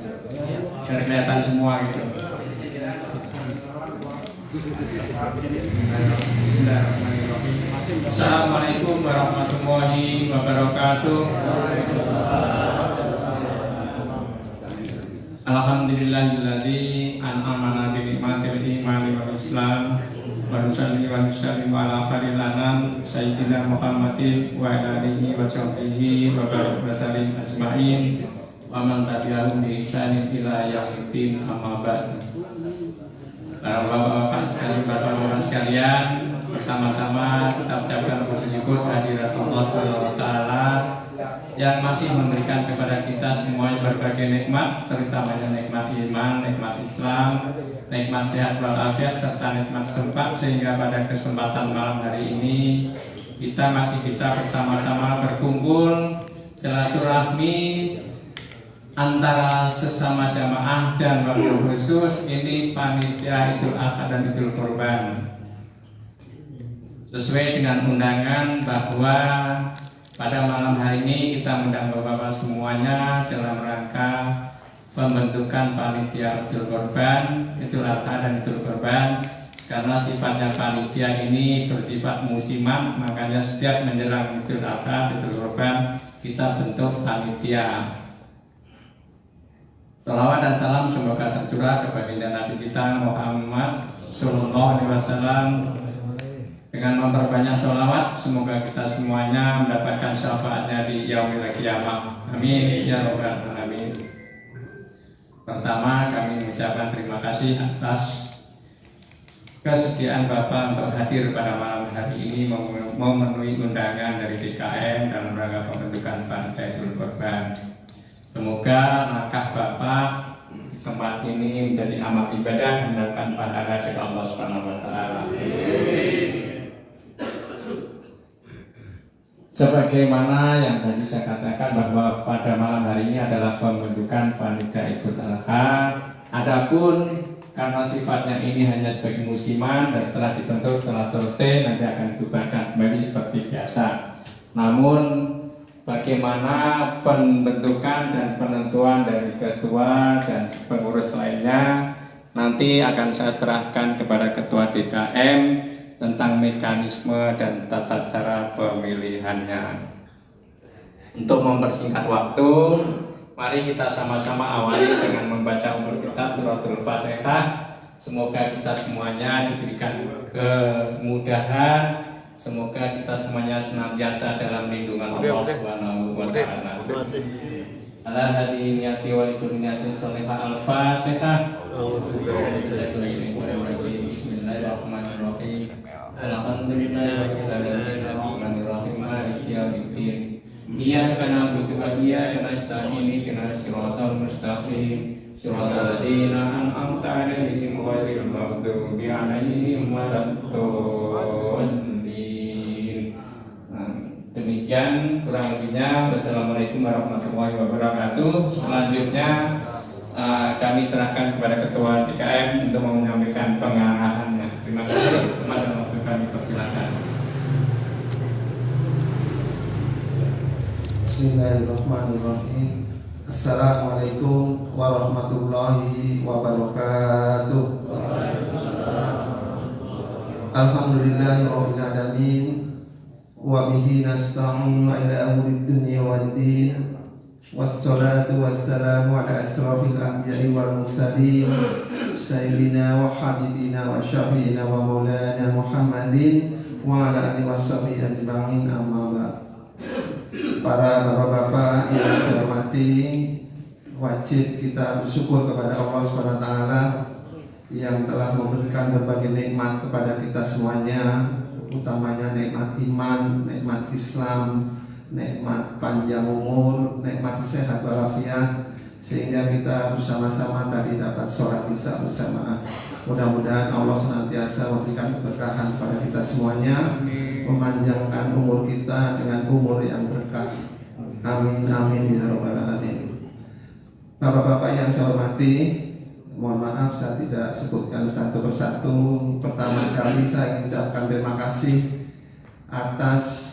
biar kelihatan semua gitu. Bismillahirrahmanirrahim. Assalamualaikum warahmatullahi wabarakatuh. Alhamdulillahilladzi an'amana bi ni'matil imani wal islam wa nusalli wa nusallimu ala khairil anam sayyidina Muhammadin wa ala alihi wa sahbihi wa barik wa sallim ajmain wa man tabi'ahum bi ihsanin ila yaumiddin amma ba'd. Para bapak-bapak sekalian, bapak-bapak sekalian, pertama-tama kita ucapkan bersyukur kehadirat Allah Subhanahu wa taala yang masih memberikan kepada kita semuanya berbagai nikmat, terutamanya nikmat iman, nikmat Islam, nikmat sehat walafiat serta nikmat sempat, sehingga pada kesempatan malam hari ini kita masih bisa bersama-sama berkumpul silaturahmi antara sesama jamaah dan wabil khusus ini panitia Idul Adha dan Idul Kurban, sesuai dengan undangan bahwa pada malam hari ini kita undang bapak-bapak semuanya dalam rangka pembentukan panitia Idul Kurban, Idul Adha dan Idul Kurban. Karena sifatnya panitia ini bersifat musiman, makanya setiap menjelang Idul Adha, Idul Kurban kita bentuk panitia. Salawat dan salam semoga tercurah kepada Nabi kita Muhammad Sallallahu Alaihi Wasallam. Dengan memperbanyak sholawat, semoga kita semuanya mendapatkan syafaatnya di yaumil qiyamah. Amin ya rabbal alamin. Pertama, kami mengucapkan terima kasih atas kesediaan Bapak untuk hadir pada malam hari ini memenuhi undangan dari DKM dalam rangka pembentukan panitia Idul Kurban. Semoga langkah Bapak di tempat ini menjadi amal ibadah mendatangkan pahala dari Allah Subhanahu wa taala. Sebagaimana yang tadi saya katakan bahwa pada malam hari ini adalah pembentukan panitia Idul Adha. Adapun karena sifatnya ini hanya sebagai musiman dan setelah dibentuk, setelah selesai nanti akan dibubarkan kembali seperti biasa. Namun bagaimana pembentukan dan penentuan dari ketua dan pengurus lainnya nanti akan saya serahkan kepada ketua DKM tentang mekanisme dan tata cara pemilihannya. Untuk mempersingkat waktu, mari kita sama-sama awali dengan membaca umur kitab suratul Fatihah. Semoga kita semuanya diberikan kemudahan. Semoga kita semuanya senantiasa dalam lindungan Allah Subhanahu wa taala. Ala hadi niyati wa likulli niyatin shalihah. Al-Fatihah. Bismillahirrahmanirrahim. Alhamdulillahirabbil alamin arrahmanirrahim maliki yaumiddin. Iyyaka na'budu wa iyyaka nasta'in ihdinas siratal mustaqim siratal ladzina an'amta 'alaihim ghairil maghdubi 'alaihim waladdallin. Demikian kurang lebihnya. Wassalamualaikum warahmatullahi wabarakatuh. Selanjutnya kami serahkan kepada ketua DKM untuk menyampaikan pengarahannya. Terima kasih. Kepada waktu kami persilakan. Bismillahirrahmanirrahim. Assalamualaikum warahmatullahi wabarakatuh. Alhamdulillahirabbil alamin. Wa bihi nasta'inu ila umuri dunya waddin. Wassalatu wassalamu ala asrafil anbiya'i wal mursalin sayyidina wa habibina wa syafi'ina wa maulana Muhammadin wa ala alihi washabihi ajma'in, amma ba'd. Para bapak-bapak yang saya hormati, wajib kita bersyukur kepada Allah Subhanahu wa taala yang telah memberikan berbagai nikmat kepada kita semuanya, utamanya nikmat iman, nikmat Islam, nikmat panjang umur, nikmat sehat walafiat, sehingga kita bersama-sama tadi dapat sholat isya berjamaah. Mudah-mudahan Allah senantiasa memberikan keberkahan kepada kita semuanya, memanjangkan umur kita dengan umur yang berkah. Amin amin ya rabbal alamin. Bapak-bapak yang saya hormati, mohon maaf saya tidak sebutkan satu persatu. Pertama sekali saya ingin ucapkan terima kasih atas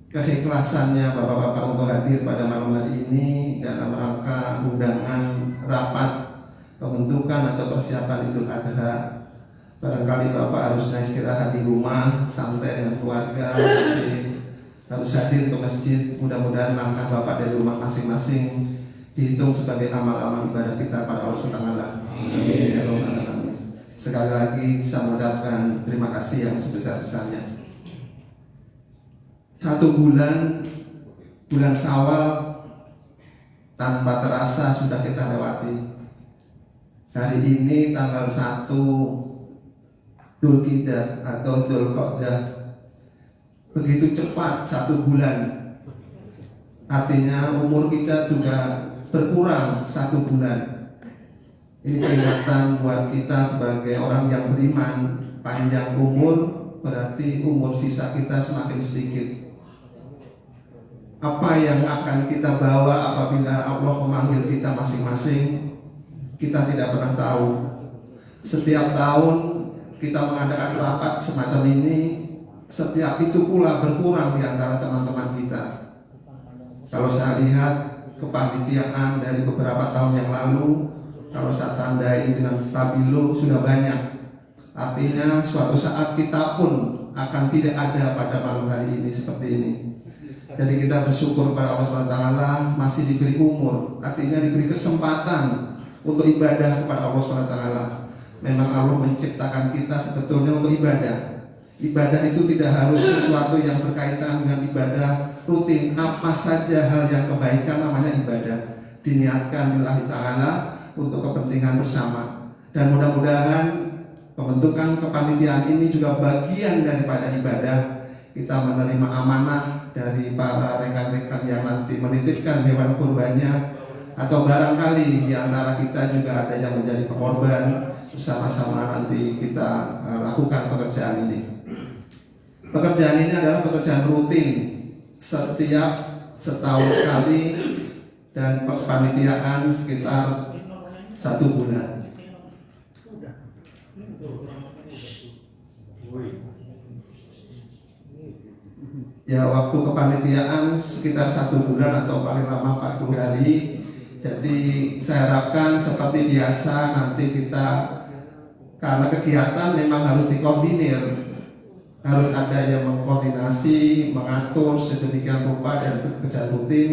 keikhlasannya bapak-bapak untuk hadir pada malam hari ini dalam rangka undangan rapat pembentukan atau persiapan Idul Adha. Barangkali Bapak harusnya istirahat di rumah, santai dengan keluarga, tapi harus hadir ke masjid. Mudah-mudahan langkah Bapak dari rumah masing-masing dihitung sebagai amal-amal ibadah kita pada Allah SWT. Amin. Sekali lagi saya mengucapkan terima kasih yang sebesar-besarnya. 1 bulan Syawal tanpa terasa sudah kita lewati. Hari ini tanggal 1 Dzulqa'dah atau Dzulqa'dah. Begitu cepat 1 bulan. Artinya umur kita juga berkurang 1 bulan. Ini peringatan buat kita sebagai orang yang beriman. Panjang umur berarti umur sisa kita semakin sedikit. Apa yang akan kita bawa apabila Allah memanggil kita masing-masing, kita tidak pernah tahu. Setiap tahun kita mengadakan rapat semacam ini, setiap itu pula berkurang di antara teman-teman kita. Kalau saya lihat kepanitiaan dari beberapa tahun yang lalu, kalau saya tandai dengan stabilo sudah banyak. Artinya suatu saat kita pun akan tidak ada pada malam hari ini seperti ini. Jadi kita bersyukur kepada Allah SWT masih diberi umur, artinya diberi kesempatan untuk ibadah kepada Allah SWT. Memang Allah menciptakan kita sebetulnya untuk ibadah. Ibadah itu tidak harus sesuatu yang berkaitan dengan ibadah rutin. Apa saja hal yang kebaikan namanya ibadah. Diniatkan lillahi ta'ala untuk kepentingan bersama. Dan mudah-mudahan pembentukan kepanitiaan ini juga bagian daripada ibadah. Kita menerima amanah dari para rekan-rekan yang nanti menitipkan hewan kurbannya, atau barangkali di antara kita juga ada yang menjadi pengorban. Bersama-sama nanti kita lakukan pekerjaan ini. Pekerjaan ini adalah pekerjaan rutin setiap setahun sekali, dan kepanitiaan sekitar 1 bulan. Ya, waktu kepanitiaan sekitar 1 bulan atau paling lama 40 hari. Jadi saya harapkan seperti biasa nanti kita, karena kegiatan memang harus dikoordinir, harus ada yang mengkoordinasi, mengatur sedemikian rupa, dan itu pekerjaan rutin.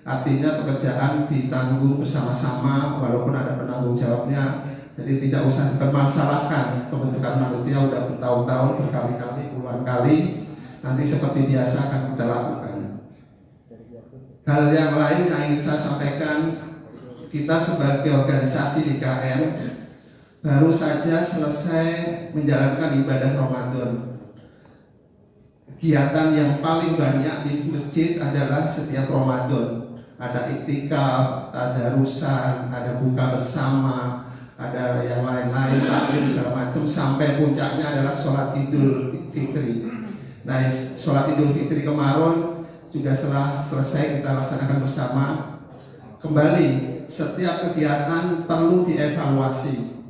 Artinya pekerjaan ditanggung bersama-sama walaupun ada penanggung jawabnya. Jadi tidak usah dipermasalahkan. Pembentukan panitia udah bertahun-tahun, berkali-kali, puluhan kali. Nanti seperti biasa akan kita lakukan. Hal yang lain yang ingin saya sampaikan, kita sebagai organisasi DKM baru saja selesai menjalankan ibadah Ramadan. Kegiatan yang paling banyak di masjid adalah setiap Ramadan. Ada iktikaf, ada rusan, ada buka bersama, ada yang lain-lain, taklim segala macam, sampai puncaknya adalah sholat Idul Fitri. Nah, sholat Idul Fitri kemarin juga setelah selesai kita laksanakan bersama. Kembali, setiap kegiatan perlu dievaluasi.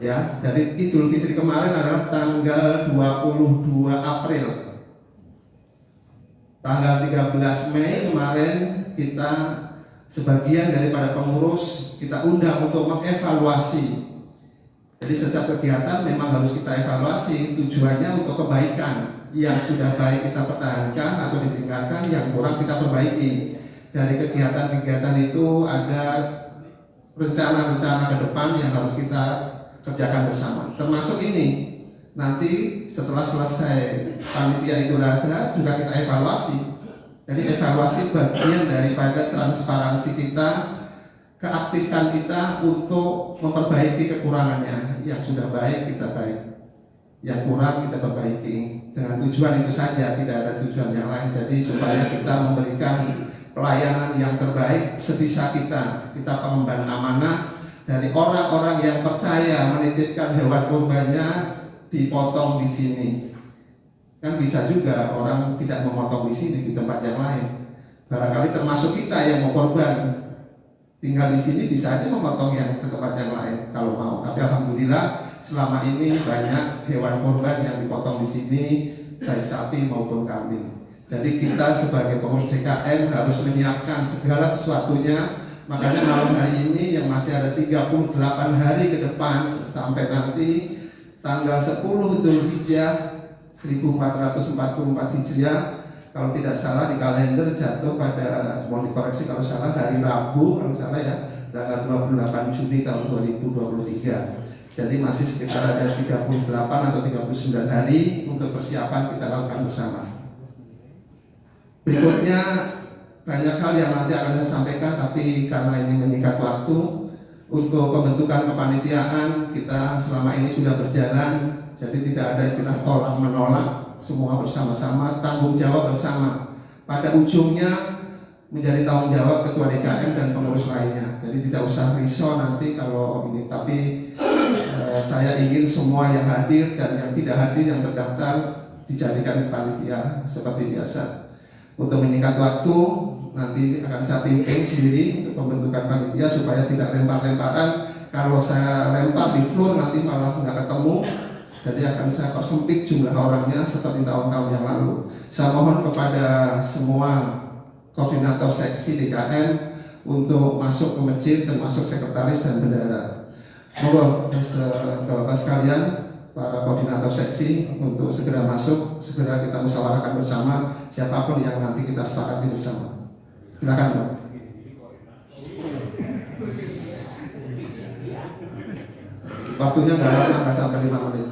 Ya, jadi Idul Fitri kemarin adalah tanggal 22 April. Tanggal 13 Mei kemarin kita sebagian daripada pengurus kita undang untuk mengevaluasi. Jadi setiap kegiatan memang harus kita evaluasi, tujuannya untuk kebaikan. Yang sudah baik kita pertahankan atau ditingkatkan, yang kurang kita perbaiki. Dari kegiatan-kegiatan itu ada rencana-rencana ke depan yang harus kita kerjakan bersama. Termasuk ini, nanti setelah selesai panitia Idul Adha juga kita evaluasi. Jadi evaluasi bagian daripada transparansi kita, keaktifkan kita untuk memperbaiki kekurangannya. Yang sudah baik kita baik, yang kurang kita perbaiki. Dengan tujuan itu saja, tidak ada tujuan yang lain. Jadi supaya kita memberikan pelayanan yang terbaik sebisa kita. Kita pengemban amanah dari orang-orang yang percaya menitipkan hewan kurbannya dipotong di sini. Kan bisa juga orang tidak memotong di sini, di tempat yang lain. Barangkali termasuk kita yang mau korban, tinggal di sini bisa aja memotong yang ke tempat yang lain kalau mau. Tapi alhamdulillah selama ini banyak hewan kurban yang dipotong di sini, baik sapi maupun kambing. Jadi kita sebagai pengurus DKM harus menyiapkan segala sesuatunya. Makanya malam hari ini yang masih ada 38 hari ke depan sampai nanti tanggal 10 Dzulhijjah 1444 Hijriah, kalau tidak salah di kalender jatuh pada, mau dikoreksi kalau salah, hari Rabu kalau salah ya, tanggal 28 Juni tahun 2023. Jadi masih sekitar ada 38 atau 39 hari untuk persiapan kita lakukan bersama. Berikutnya banyak hal yang nanti akan saya sampaikan, tapi karena ini menyingkat waktu, untuk pembentukan kepanitiaan kita selama ini sudah berjalan, jadi tidak ada istilah tolak menolak, semua bersama-sama, tanggung jawab bersama. Pada ujungnya menjadi tanggung jawab ketua DKM dan pengurus lainnya. Jadi tidak usah risau nanti kalau ini, tapi saya ingin semua yang hadir dan yang tidak hadir yang terdaftar dijadikan panitia seperti biasa. Untuk menyingkat waktu, nanti akan saya pimpin sendiri untuk pembentukan panitia supaya tidak lempar-lemparan. Kalau saya lempar di floor nanti malah nggak ketemu. Jadi akan saya persempit jumlah orangnya seperti tahun-tahun yang lalu. Saya mohon kepada semua koordinator seksi DKM untuk masuk ke masjid, termasuk sekretaris dan bendahara. Monggo Bapak sekalian, para koordinator seksi untuk segera masuk, segera kita musyawarahkan bersama siapapun yang nanti kita sepakati bersama. Silakan Pak. Waktunya nggak lama, nggak sampai 5 menit.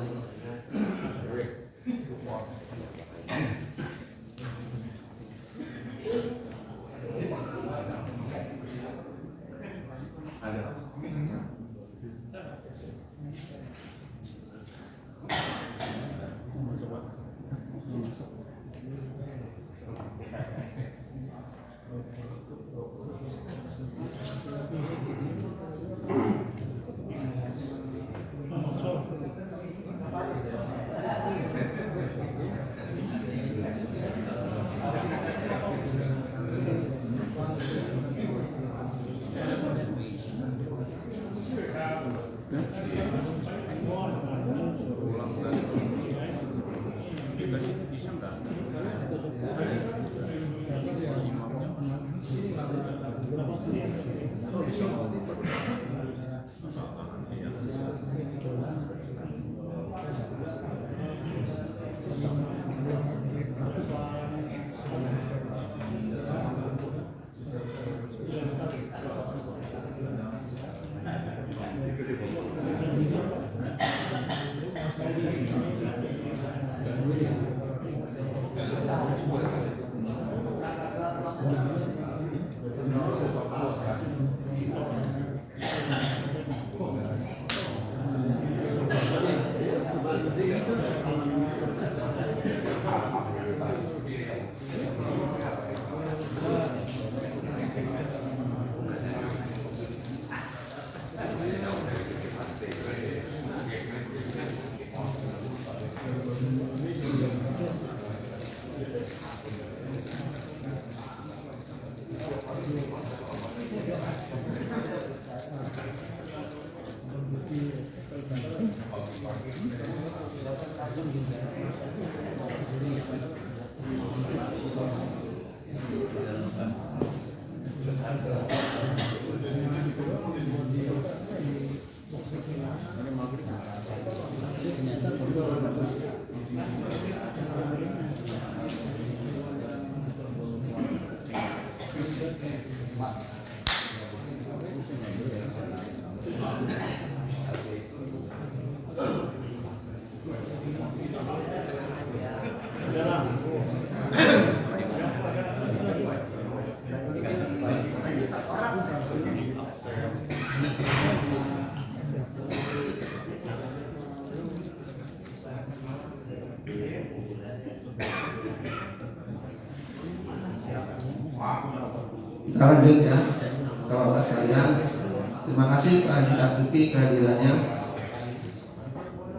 Kita lanjut ya, Bapak sekalian. Terima kasih Pak Haji Abduki kehadirannya.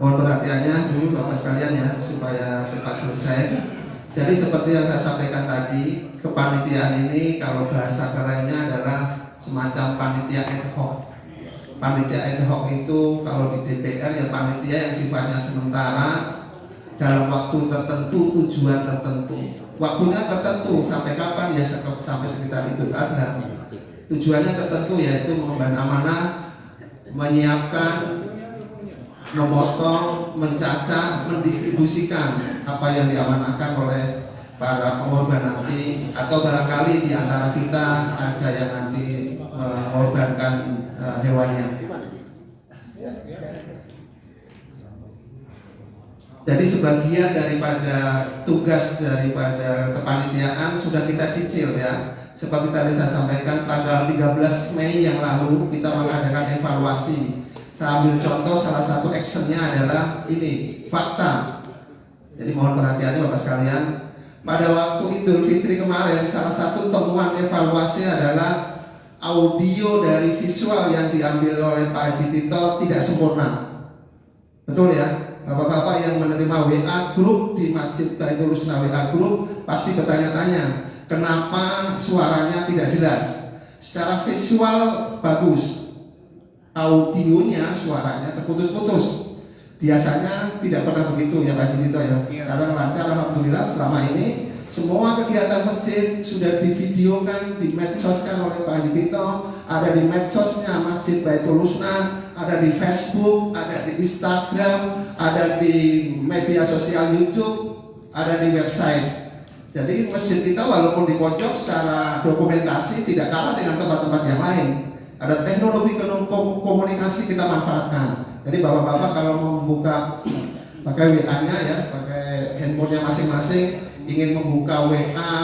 Mohon perhatiannya dulu Bapak sekalian ya, supaya cepat selesai. Jadi seperti yang saya sampaikan tadi, kepanitiaan ini kalau bahasa kerennya adalah semacam panitia ad hoc. Panitia ad hoc itu kalau di DPR ya panitia yang sifatnya sementara, dalam waktu tertentu, tujuan tertentu. Waktunya tertentu sampai kapan ya, sampai sekitar Idul Adha. Tujuannya tertentu yaitu mengemban amanah, menyiapkan, memotong, mencacah, mendistribusikan apa yang diamanahkan oleh para pengorban nanti, atau barangkali di antara kita ada yang nanti mengorbankan hewannya. Jadi sebagian daripada tugas daripada kepanitiaan sudah kita cicil ya. Seperti tadi saya sampaikan, tanggal 13 Mei yang lalu kita mengadakan evaluasi. Saya ambil contoh, salah satu actionnya adalah ini, fakta. Jadi mohon perhatiannya Bapak sekalian. Pada waktu Idul Fitri kemarin, salah satu temuan evaluasi adalah audio dari visual yang diambil oleh Pak Haji Tito tidak sempurna. Betul ya? Bapak-bapak yang menerima WA grup di Masjid Baitul Husna WA grup pasti bertanya-tanya, kenapa suaranya tidak jelas? Secara visual bagus, audionya suaranya terputus-putus. Biasanya tidak pernah begitu ya Pak Haji Tito ya. Sekarang lancar alhamdulillah. Selama ini semua kegiatan masjid sudah divideokan, dimedsoskan oleh Pak Haji Tito, ada di medsosnya Masjid Baitul Husna, ada di Facebook, ada di Instagram, ada di media sosial YouTube, ada di website. Jadi masjid kita walaupun di pojok secara dokumentasi tidak kalah dengan tempat-tempat yang lain. Ada teknologi komunikasi kita manfaatkan. Jadi bapak-bapak kalau mau membuka pakai WA-nya ya, pakai handphonenya masing-masing, ingin membuka WA,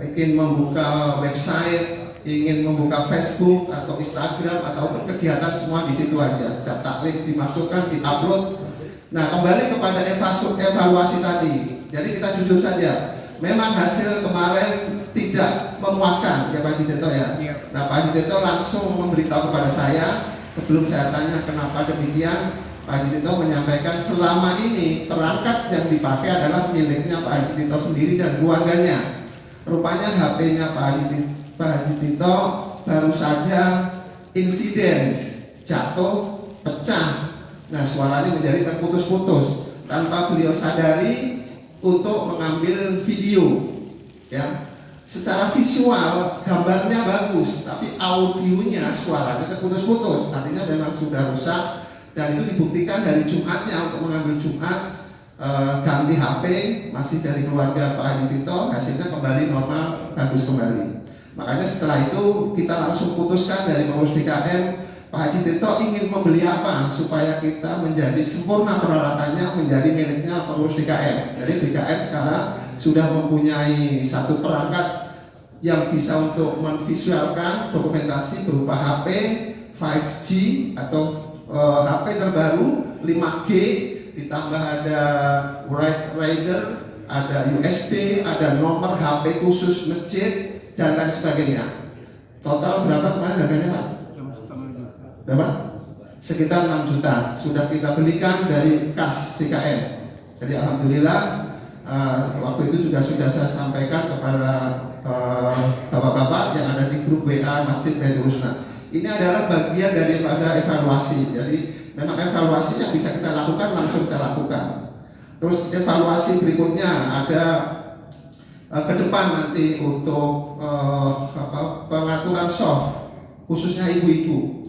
ingin membuka website, ingin membuka Facebook atau Instagram ataupun kegiatan semua di situ aja. Setiap taklim dimasukkan, diupload. Nah, kembali kepada evaluasi tadi. Jadi kita jujur saja, memang hasil kemarin tidak memuaskan ya Pak Haji Tito ya. Nah, Pak Haji Tito langsung memberitahu kepada saya. Sebelum saya tanya kenapa demikian, Pak Haji Tito menyampaikan selama ini perangkat yang dipakai adalah miliknya Pak Haji Tito sendiri dan keluarganya. Rupanya HP-nya Pak Haji Tito baru saja insiden jatuh, pecah. Nah, suaranya menjadi terputus-putus tanpa beliau sadari untuk mengambil video. Ya, secara visual gambarnya bagus, tapi audionya suaranya terputus-putus. Artinya memang sudah rusak. Dan itu dibuktikan dari Jumatnya untuk mengambil Jumat ganti HP masih dari keluarga Pak Haji Tito, hasilnya kembali normal, bagus kembali. Makanya setelah itu kita langsung putuskan dari pengurus DKM, Pak Haji Tito ingin membeli apa supaya kita menjadi sempurna peralatannya menjadi miliknya pengurus DKM. Jadi DKM sekarang sudah mempunyai satu perangkat yang bisa untuk memvisualkan dokumentasi berupa HP 5G atau HP terbaru 5G, ditambah ada rider, ada USB, ada nomor HP khusus masjid dan lain sebagainya. Total berapa kemarin harganya Pak? Berapa? Sekitar 6 juta sudah kita belikan dari kas DKM. Jadi alhamdulillah waktu itu juga sudah saya sampaikan kepada bapak-bapak yang ada di grup WA Masjid Baitul Husna. Ini adalah bagian daripada evaluasi. Jadi memang evaluasi yang bisa kita lakukan langsung kita lakukan. Terus evaluasi berikutnya ada ke depan nanti untuk pengaturan soft khususnya ibu-ibu.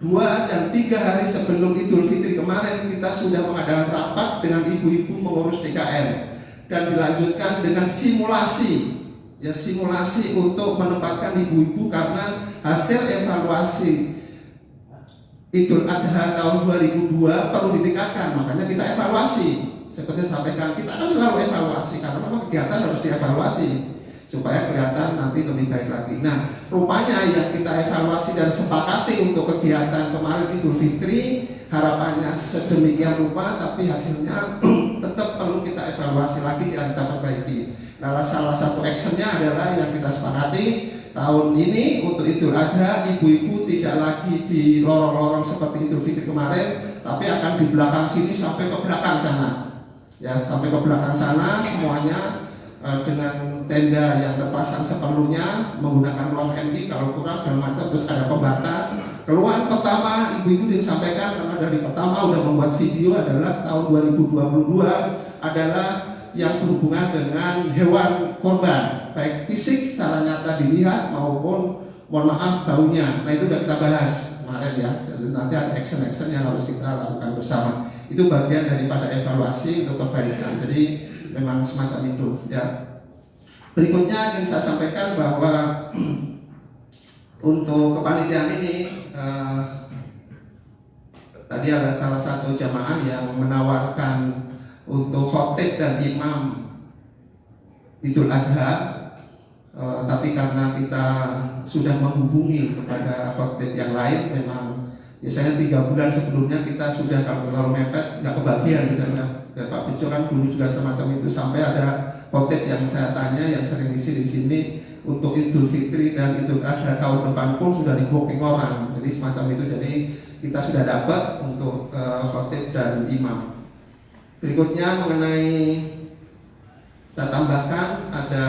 2 dan 3 hari sebelum Idul Fitri kemarin kita sudah mengadakan rapat dengan ibu-ibu pengurus DKM dan dilanjutkan dengan simulasi. Ya, simulasi untuk menempatkan ibu-ibu karena hasil evaluasi Idul Adha tahun 2002 perlu ditingkatkan, makanya kita evaluasi. Seperti sampaikan, kita harus selalu evaluasi karena memang kegiatan harus dievaluasi supaya kelihatan nanti lebih baik lagi. Nah, rupanya yang kita evaluasi dan sepakati untuk kegiatan kemarin Idul Fitri harapannya sedemikian rupa, tapi hasilnya tetap perlu kita evaluasi lagi dan kita perbaiki. Nah, salah satu actionnya adalah yang kita sepakati tahun ini untuk Idul Adha ibu-ibu tidak lagi di lorong-lorong seperti Idul Fitri kemarin, tapi akan di belakang sini sampai ke belakang sana. Ya, sampai ke belakang sana semuanya dengan tenda yang terpasang seperlunya, menggunakan ruang MD kalau kurang segala macam, terus ada pembatas. Keluhan pertama ibu-ibu disampaikan karena dari pertama udah membuat video adalah tahun 2022 adalah yang berhubungan dengan hewan korban, baik fisik secara nyata dilihat maupun mohon maaf baunya. Nah itu udah kita bahas kemarin ya. Jadi nanti ada action yang harus kita lakukan bersama. Itu bagian daripada evaluasi untuk perbaikan. Jadi memang semacam itu ya. Berikutnya ingin saya sampaikan bahwa untuk kepanitiaan ini tadi ada salah satu jamaah yang menawarkan untuk khotib dan imam Idul Adha, tapi karena kita sudah menghubungi kepada khotib yang lain, memang biasanya 3 bulan sebelumnya kita sudah, kalau terlalu mepet nggak kebagian gitu ya. Pak Bejo kan dulu juga semacam itu, sampai ada khotib yang saya tanya yang sering isi di sini untuk Idul Fitri dan Idul Adha tahun depan pun sudah di booking orang, jadi semacam itu. Jadi kita sudah dapat untuk khotib dan imam. Berikutnya mengenai, saya tambahkan ada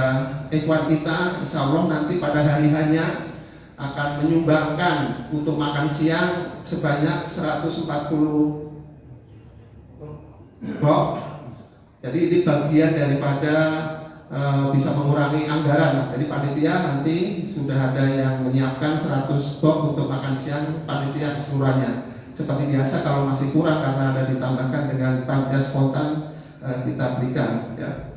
ikhwan kita, insya Allah nanti pada hari hanya akan menyumbangkan untuk makan siang sebanyak 140 bok. Jadi ini bagian daripada bisa mengurangi anggaran. Jadi panitia nanti sudah ada yang menyiapkan 100 bok untuk makan siang panitia keseluruhannya. Seperti biasa kalau masih kurang karena ada ditambahkan dengan panitia spontan, kita berikan ya.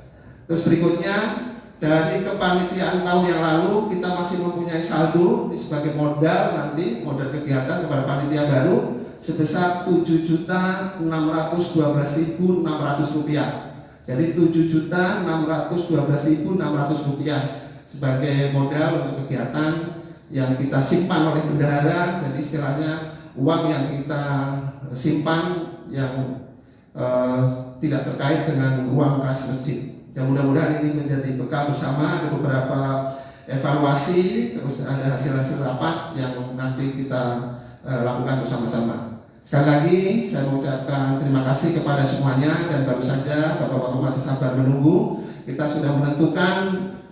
Terus berikutnya dari kepanitiaan tahun yang lalu kita masih mempunyai saldo sebagai modal nanti, modal kegiatan kepada panitia baru sebesar Rp7.612.600. Jadi Rp7.612.600 sebagai modal untuk kegiatan yang kita simpan oleh bendahara. Jadi istilahnya uang yang kita simpan yang tidak terkait dengan uang kas masjid. Yang mudah-mudahan ini menjadi bekal bersama. Ada beberapa evaluasi, terus ada hasil-hasil rapat yang nanti kita lakukan bersama-sama. Sekali lagi saya mengucapkan terima kasih kepada semuanya, dan baru saja Bapak-Bapak masih sabar menunggu. Kita sudah menentukan,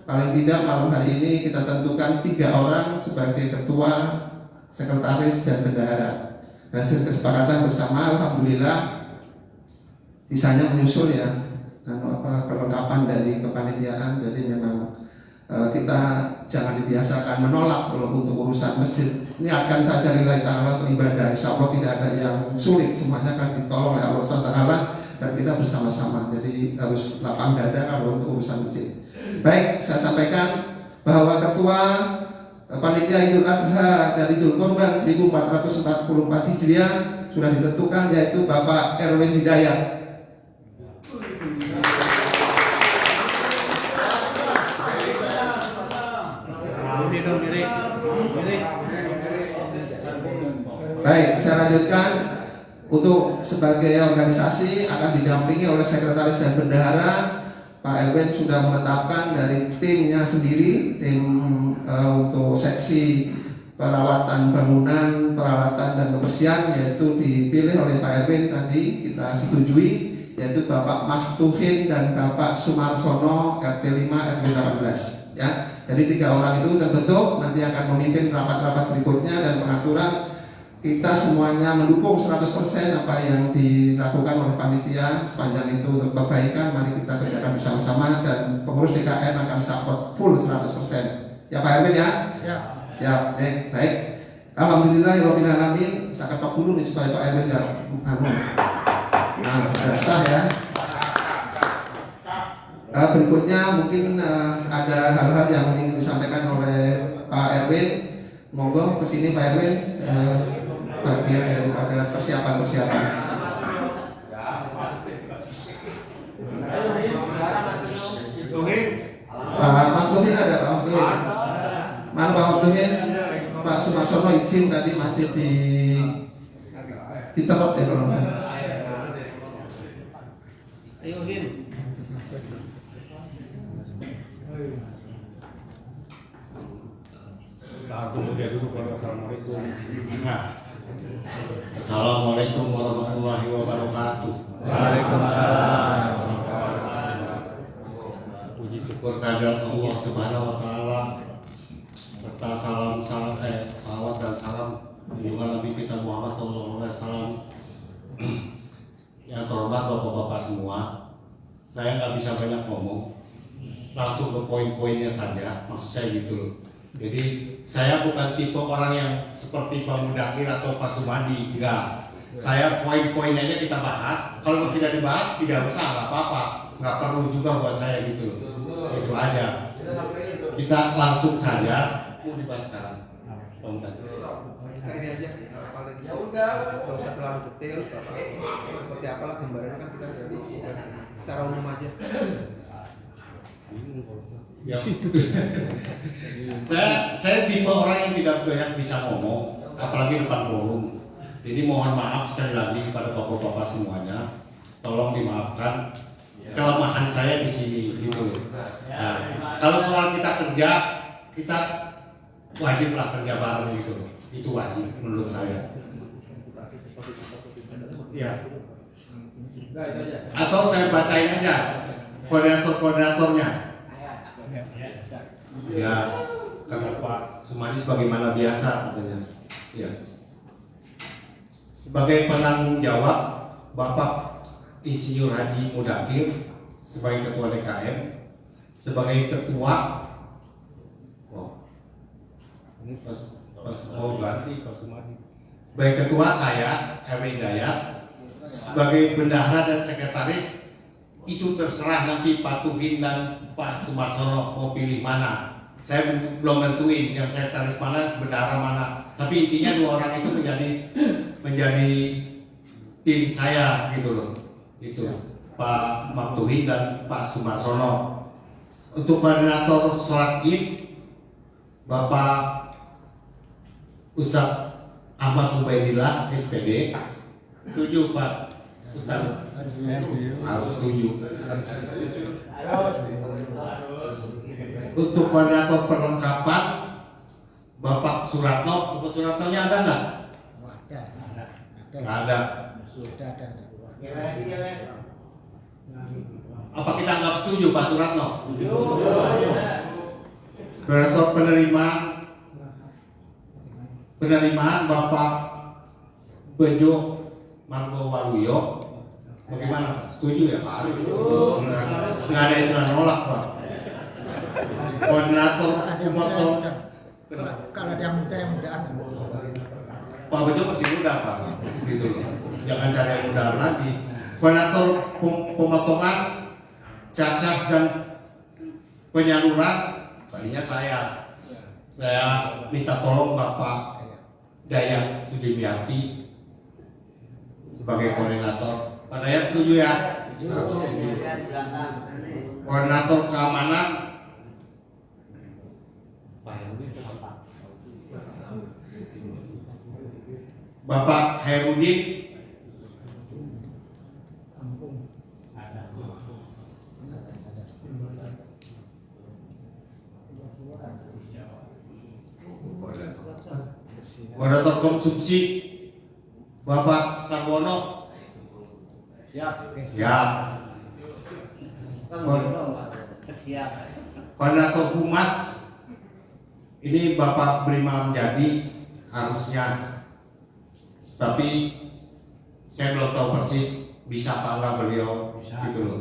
paling tidak malam hari ini kita tentukan 3 orang sebagai ketua, sekretaris, dan bendahara. Hasil kesepakatan bersama, alhamdulillah sisanya menyusul ya, kelengkapan dari kepanitiaan. Jadi memang kita jangan dibiasakan menolak kalau untuk urusan masjid. Ini akan saja lillahi ta'ala untuk ibadah. Insya Allah tidak ada yang sulit, semuanya akan ditolong oleh Allah SWT dan kita bersama-sama. Jadi harus lapang dada kalau untuk urusan masjid. Baik, saya sampaikan bahwa ketua panitia Idul Adha dan Idul Kurban 1444 Hijriah sudah ditentukan, yaitu Bapak Erwin Hidayat. Baik, saya lanjutkan. Untuk sebagai organisasi akan didampingi oleh sekretaris dan bendahara. Pak Erwin sudah menetapkan dari timnya sendiri, tim untuk seksi perawatan bangunan, peralatan dan kebersihan, yaitu dipilih oleh Pak Erwin tadi kita setujui, yaitu Bapak Mahtuhin dan Bapak Sumarsono RT 5 RW 18 ya. Jadi 3 orang itu terbentuk, nanti akan memimpin rapat-rapat berikutnya, dan pengaturan kita semuanya mendukung 100% apa yang dilakukan oleh panitia sepanjang itu untuk perbaikan. Mari kita kerjakan bersama-sama, dan pengurus DKM akan support full 100%. Ya Pak Erwin ya? Ya. Siap. Baik. Alhamdulillahirabbil alamin. Saya ketok dulu nih supaya Pak Erwin enggak sudah sah ya. Berikutnya mungkin ada hal-hal yang ingin disampaikan oleh Pak Erwin. Monggo ke sini Pak Erwin, bagian daripada persiapan-persiapan. Pak Maktuhin ada Pak Maktuhin. Mana Pak Maktuhin? Pak Sumarsono izin tadi masih diterop ya kalau saya. Ayo Hin. Assalamualaikum warahmatullahi wabarakatuh. Waalaikumsalam. Puji syukur kehadirat Allah Subhanahu wa taala, serta salawat dan salam junjungan Nabi kita Muhammad sallallahu semua. Saya nggak bisa banyak ngomong, langsung ke poin-poinnya saja. Maksud saya gitu loh. Jadi saya bukan tipe orang yang seperti Pak Mudakir atau Pak Sumadi, enggak. Saya poin-poin aja kita bahas. Kalau tidak dibahas tidak usah, nggak apa-apa. Nggak perlu juga buat saya gitu. Itu aja. Kita langsung saja. Mau dibahas sekarang. Ini aja paling ya udah nggak usah terlalu detail seperti apalah gambarannya kan kita udah secara umum aja. Ya. saya tipe orang yang tidak banyak bisa ngomong, apalagi depan forum. Jadi mohon maaf sekali lagi kepada bapak-bapak semuanya, tolong dimaafkan kelemahan saya di sini gitu. Nah, kalau soal kita kerja, kita wajiblah kerja bareng gitu. Itu wajib menurut saya. Ya. Atau saya bacain aja koordinator-koordinatornya. Ya, kata Pak Sumadi sebagaimana biasa katanya. Ya. Sebagai penanggung jawab Bapak Insinyur Haji Mudakir sebagai ketua DKM, sebagai ketua ini Pak ganti Pak Sumadi. Sebagai ketua saya Erwin Dayat, sebagai bendahara dan sekretaris itu terserah nanti Pak Tuhin dan Pak Sumarsono mau pilih mana. Saya belum nentuin yang sekretaris mana, bendahara mana. Tapi intinya dua orang itu menjadi tim saya gitu loh. Itu Pak Tuhin dan Pak Sumarsono. Untuk koordinator sholat Id Bapak Ustaz Ahmad Ubaidillah SPD. Setuju Pak Ustaz? Harus setuju. Untuk koordinator perlengkapan Bapak Suratno. Bapak Suratnonya ada nggak? Nggak ada. Apa kita anggap setuju Pak Suratno? Koordinator penerimaan Bapak Bejo Margo Waluyo. Bagaimana Pak? Setuju ya? Harus. Nggak ada istilah nolak Pak. Koordinator Umotong. Kalau ada yang muda Pak Bejo masih muda Pak. Gitu loh. Jangan cari yang muda lagi. Koordinator pemotongan, cacah dan penyaluran, tadinya saya minta tolong Bapak Dayat Sudimiati sebagai koordinator. Pak Dayat setuju ya? Koordinator keamanan Bapak Herudin. Koordinator konsumsi Bapak Sarwono. Siap. Koordinator humas ini Bapak Brima Menjadi harusnya, tapi saya belum tahu persis bisa apa enggak beliau gitu loh.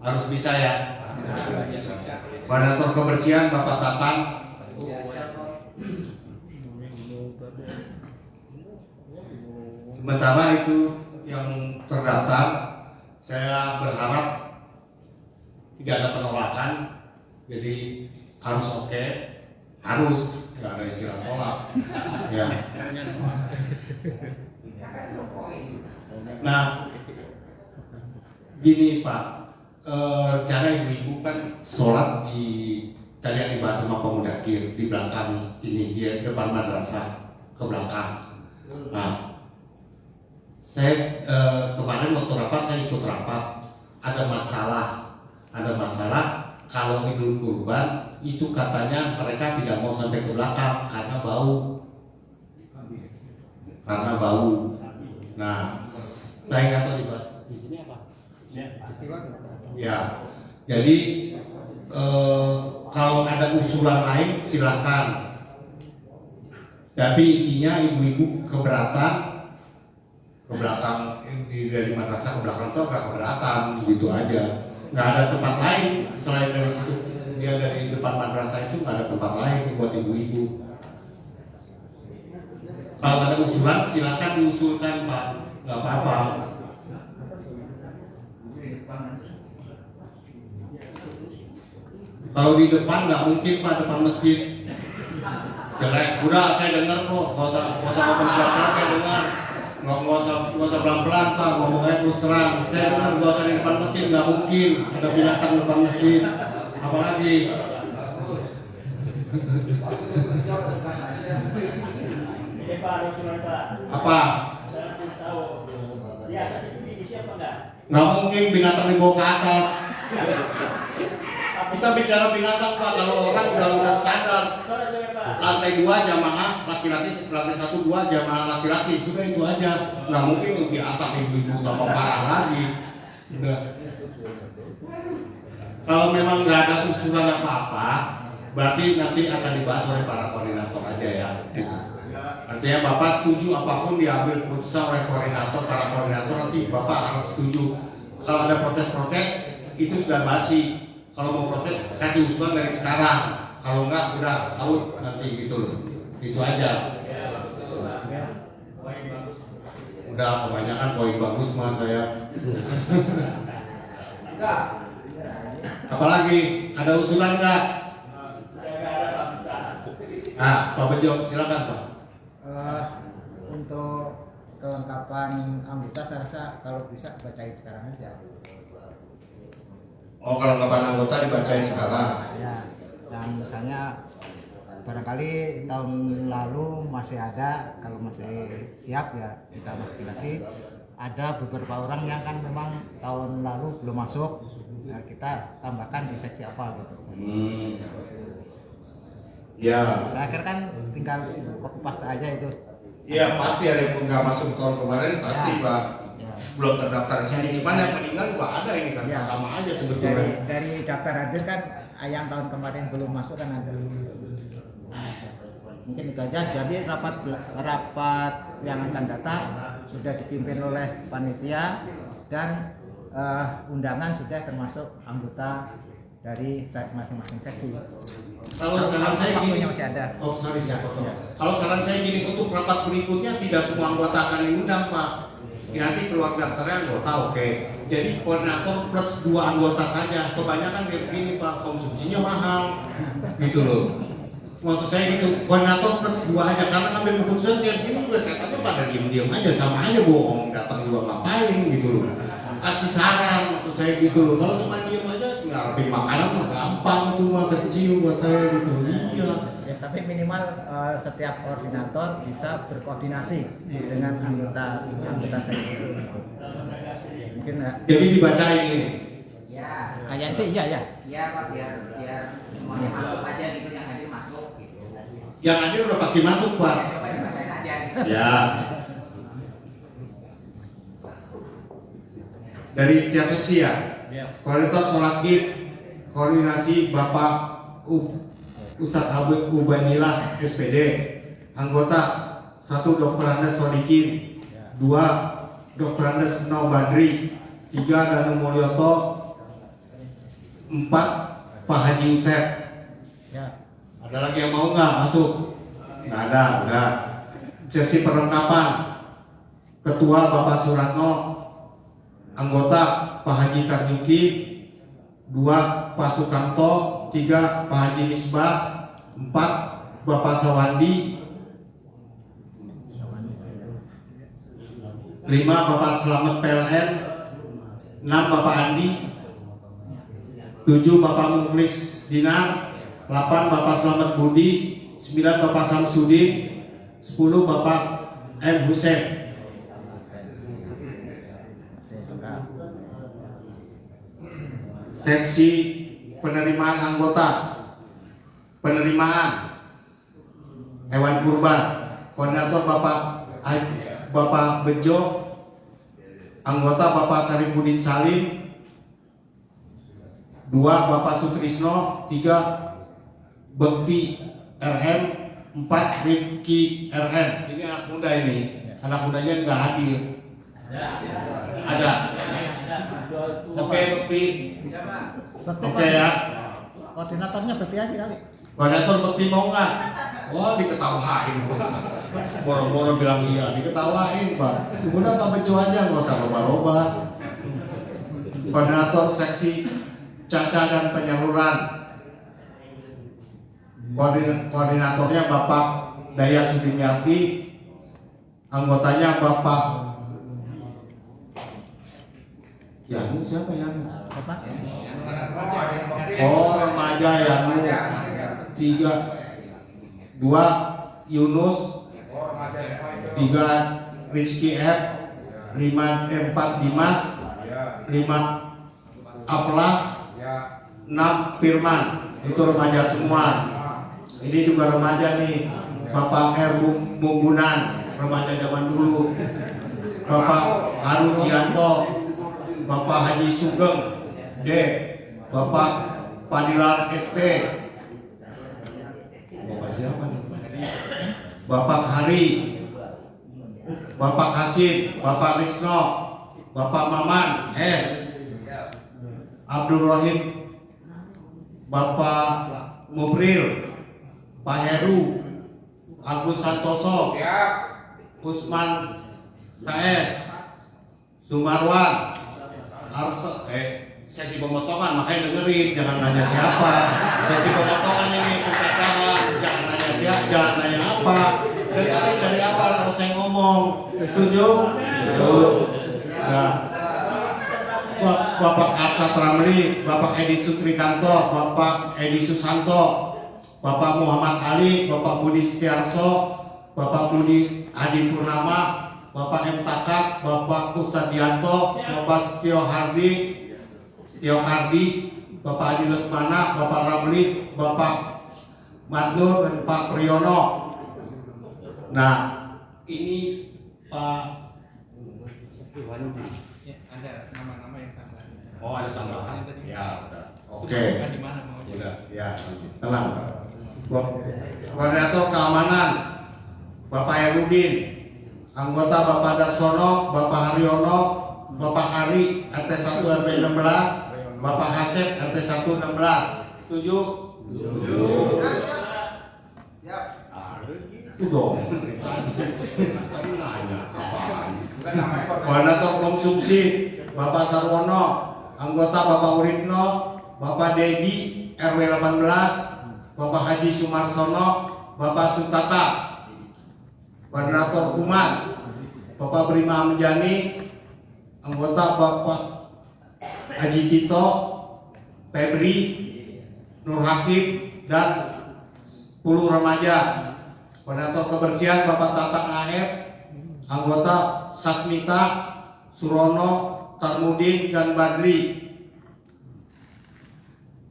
Harus bisa ya. Koordinator kebersihan Bapak Tatan. Sementara itu yang terdaftar, saya berharap tidak ada penolakan, jadi harus oke, harus nggak ada istilah tolak. Ya. Nah, gini Pak, cara ibu-ibu kan sholat di tadi yang dibahas sama Pak Mudakir di belakang ini, di depan madrasah ke belakang. Nah, saya kemarin waktu rapat saya ikut rapat, ada masalah kalau Idul Kurban itu katanya mereka tidak mau sampai ke belakang karena bau. Nah, saya nggak tahu dibahas di sini apa? Ya, jadi kalau ada usulan lain silahkan. Tapi intinya ibu-ibu keberatan ke belakang dari madrasah ke belakang itu agak keberatan gitu aja. Nggak ada tempat lain selain dari situ. Dia dari depan madrasah itu nggak ada tempat lain buat ibu-ibu. Kalau ada usulan silakan diusulkan Pak, nggak apa-apa. Kalau di depan nggak mungkin Pak, depan masjid jelek. Udah saya dengar kok, nggak usah ngomong pelan-pelan, saya dengar. Nggak usah pelan-pelan Pak, ngomongnya terus terang. Saya dengar nggak usah di depan masjid, nggak mungkin ada binatang depan masjid. Apalagi apa? Nggak mungkin binatang dibawa ke atas. Kita bicara binatang Pak, kalau orang udah standar. Lantai 2 jamaah laki-laki, lantai 1 2 jamaah laki-laki, sudah itu aja. Nggak mungkin di atas ibu-ibu tambah parah lagi. Udah. Kalau memang nggak ada usulan apa-apa, berarti nanti akan dibahas oleh para koordinator aja ya. Gitu. Artinya Bapak setuju apapun diambil keputusan oleh koordinator, para koordinator nanti Bapak harus setuju. Kalau ada protes-protes itu sudah basi. Kalau mau protes kasih usulan dari sekarang. Kalau enggak udah out nanti gitu loh. Itu aja. Udah kebanyakan poin bagus mah saya. Apalagi ada usulan enggak? Nah, Pak Bejo silakan Pak. Untuk kelengkapan anggota saya rasa kalau bisa bacain sekarang aja. Oh, kelengkapan anggota dibacain sekarang. Ya, dan misalnya barangkali tahun lalu masih ada, kalau masih siap ya kita masukin lagi. Ada beberapa orang yang kan memang tahun lalu belum masuk, ya kita tambahkan di seksi apa gitu. Ya. Saya kira kan tinggal copy paste aja itu. Iya pasti ada yang nggak masuk tahun kemarin pasti Ya. Pak. Ya. Belum terdaftar di sini. Cuman yang meninggal juga ada ini kan Ya. sama aja sebetulnya. Dari daftar hadir kan yang tahun kemarin belum masuk kan ada. Mungkin itu aja. Jadi rapat yang akan datang sudah dipimpin oleh panitia dan undangan sudah termasuk anggota dari masing-masing seksi. Kalau saran saya gini, waktunya masih ada. oh sorry saya potong. Kalau saran saya gini, untuk rapat berikutnya tidak semua anggota akan diundang Pak. Nanti keluar daftarnya anggota, oke. Jadi koordinator plus 2 anggota saja. Kebanyakan kayak begini Pak, konsumsinya mahal, gitu loh. Maksud saya gitu, koordinator plus 2 aja karena ngambil keputusan kayak gini juga saya kata pada diem-diem aja, sama aja bohong, datang juga ngapain gitu loh. Kasih saran maksud saya gitu loh. Kalau cuma diem aja ngarepin makanan mah gampang tuh mah kecil buat saya gitu. Iya. Ya, tapi minimal setiap koordinator bisa berkoordinasi dengan anggota seksi itu. Mungkin ya. Jadi dibacain ini. Ya, Kayaknya sih iya ya. ya Pak, biar semuanya masuk aja gitu, yang hadir masuk gitu. Yang hadir udah pasti masuk Pak. Coba dibacain aja gitu. Ya. Dari setiap seksi ya. Koordinator sholat Id, koordinasi Bapak Ustadz Habib Ubaidillah SPD. Anggota 1 Dr. Andes Sodikin, 2 Dr. Andes Nau Badri, 3 Danu Mulyoto, 4 Pak Haji Yusef. Ya. Ada lagi yang mau nggak masuk? Nggak ada, udah. Sesi perlengkapan. Ketua Bapak Suratno, anggota Pak Haji Tarjuki, 2 Pak Sukamto, 3 Pak Haji Misbah, 4 Bapak Sawandi, 5 Bapak Selamat PLN, 6 Bapak Andi, 7 Bapak Muklis Dinar, 8 Bapak Selamat Budi, 9 Bapak Samsudin, 10 Bapak M. Hussein. Seksi penerimaan anggota, penerimaan hewan kurban, koordinator Bapak Bejo, anggota Bapak Saripudin Salim, 2 Bapak Sutrisno, 3 Bekti RM, 4 Rifki RM. Ini anak muda ini, anak mudanya nggak hadir. Ada. Oke, Bekti. Bekti Oke ya. koordinatornya Bekti aja kali. Koordinator Bekti mau nggak? Wah, diketawain. Boro-boro bilang iya, diketawain Pak. Udah Pak Bejo aja, nggak usah loba-loba. Koordinator seksi Caca dan penyaluran. Koordinatornya Bapak Dayat Sudimiati. Anggotanya Bapak Yanu, siapa Yanu? Apa? Oh, remaja Yanu. 3 2 Yunus, 3 Rizky F, 4 Dimas, 5 Aflah, 6 Firman. Itu remaja semua. Ini juga remaja nih. Bapak R Mumbunan, remaja zaman dulu. Bapak Haru Jianto, Bapak Haji Sugeng D, Bapak Padilar ST, Bapak siapa nih? Bapak Hari, Bapak Hasim, Bapak Risno, Bapak Maman S, Abdul Rahim, Bapak Mubril, Pak Heru, Agus Santoso, Usman KS, Sumarwan, seksi pemotongan, makanya dengerin, jangan nanya siapa. Seksi pemotongan ini pencacahan, jangan nanya siapa, jangan nanya apa. Dengerin dari awal kalau saya ngomong. Setuju? Setuju. Nah, Bapak Arsat Ramli, Bapak Edi Sutrikanto, Bapak Edi Susanto, Bapak Muhammad Ali, Bapak Budi Setiarso, Bapak Budi Adi Purnama, Bapak M. Takak, Bapak Ustadianto, Bapak Setio Kardi, Bapak Adi Lesmana, Bapak Ramli, Bapak Madnur, dan Pak Priyono. Nah, ini Pak Ada nama-nama yang tambahan. Oh, ada tambahan. Ya, udah. Oke. Di mana mau aja? Udah, ya. Tenang, Pak. Koordinator keamanan Bapak Herudin, anggota Bapak Darsono, Bapak Haryono, Bapak Ari RT 1 RW 16, Bapak Asep RT 1 16. Setuju? Setuju. Siap. Itu dong. Tadi nanya apaan? Koordinator konsumsi Bapak Sarwono, anggota Bapak Uripno, Bapak Dedi RW 18, Bapak Haji Sumarsono, Bapak Sutata. Koordinator Humas Bapak Brima Menjani, anggota Bapak Haji Tito, Febri, Nur Hakim, dan 10 remaja. Koordinator kebersihan Bapak Tatang AF, anggota Sasmita, Surono, Tarmudin, dan Badri.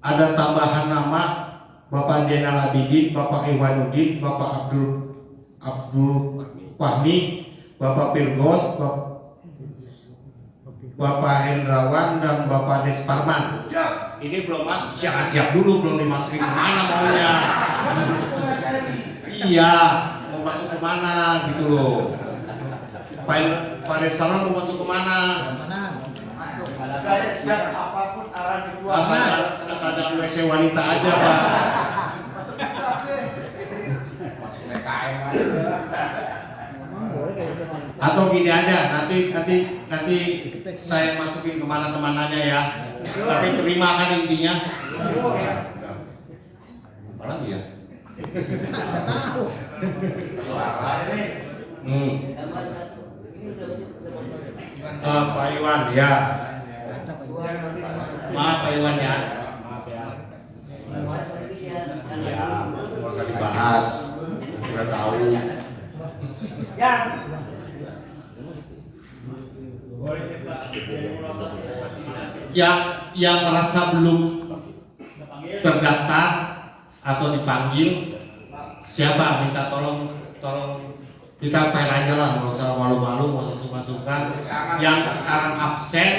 Ada tambahan nama Bapak Zainal Abidin, Bapak Iwanuddin, Bapak Abdul Fahmi, Bapak Pirgos, Bapak Hendrawan, dan Bapak Desparman. Ini belum masuk, siap dulu, belum dimasukin kemana maunya. Iya, mau masuk kemana gitu loh. Pak Desparman mau masuk kemana? Saya siap apapun arahan ketua. Asal jangan WC wanita aja, Pak. Atau gini aja, nanti saya masukin kemana-kemananya ya. Tapi terima kan intinya. Apa lagi ya? Pak Iwan ya. Maaf Pak Iwan ya. Ya, nggak usah dibahas. Udah tahu. Yang merasa belum terdaftar atau dipanggil, siapa minta tolong kita fair aja lah, nggak usah malu-malu, nggak usah suka-suka. Yang sekarang absen